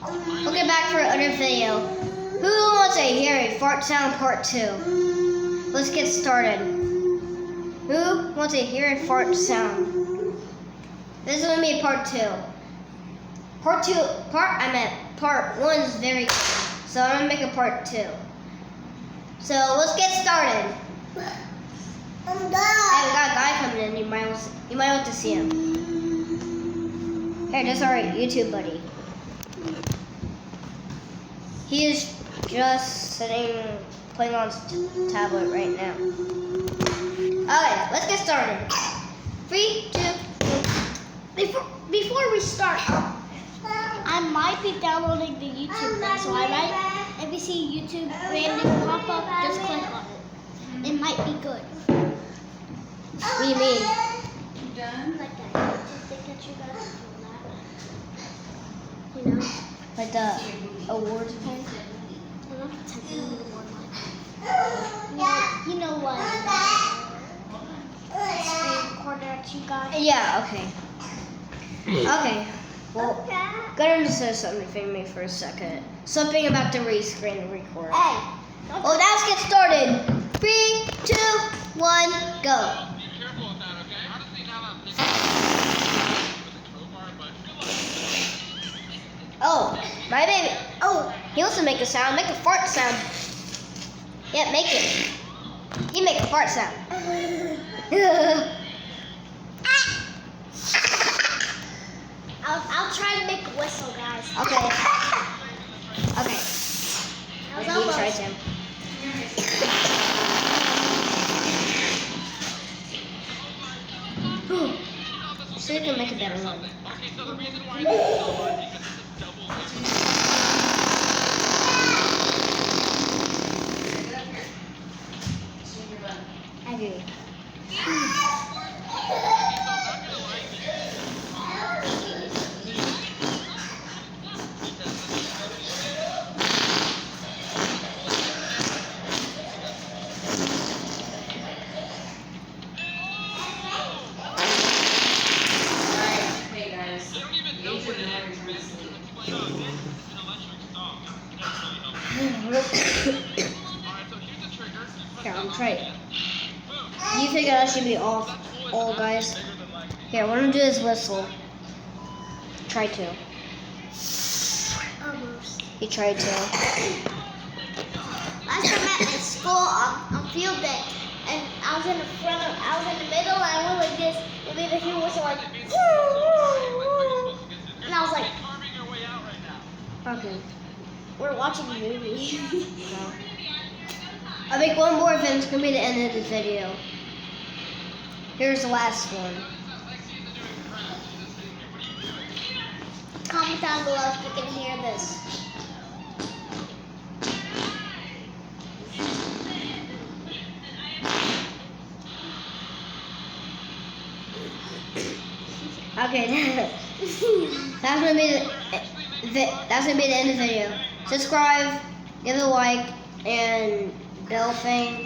We'll get back for another video. Who wants to hear a fart sound part 2? Let's get started. Who wants to hear a fart sound? This is going to be part 2. Part 1 is very good. So I'm going to make a part 2. So let's get started. Hey, we got a guy coming in. You might want to see him. Hey, that's our YouTube buddy. He is just sitting, playing on his tablet right now. Okay, let's get started. 3, 2, 1. Before we start, I might be downloading the YouTube thing, so I might, if you see YouTube random pop up, just click on it. It might be good. What do you mean? You done? Like that. I just think that you guys do that. You know? Like the awards thing? I'm not typing the one line. You know what? Screen recorder that you got? Yeah, okay. Okay. Well, gonna say something for me for a second. Something about the screen recorder. Hey! Well, let's get started. 3, 2, 1, go. Oh, my baby. Oh, he wants to make a sound. Make a fart sound. Yeah, make it. You make a fart sound. I'll try to make a whistle, guys. Okay. Okay. You try to. So you can make a better one. I do. Here, I'm trying. You think I should be off, all guys? Here, what I'm gonna do is whistle. Try to. Almost. You tried to. Last time at my school on field day, and I was in the front, I was in the middle, and I went like this, and then he was like, and I was like, okay. We're watching a movie. No. I'll make one more, then it's gonna be the end of the video. Here's the last one. Comment down below if you can hear this. Okay, that's gonna be the end of the video. Subscribe, give a like, and bell thing.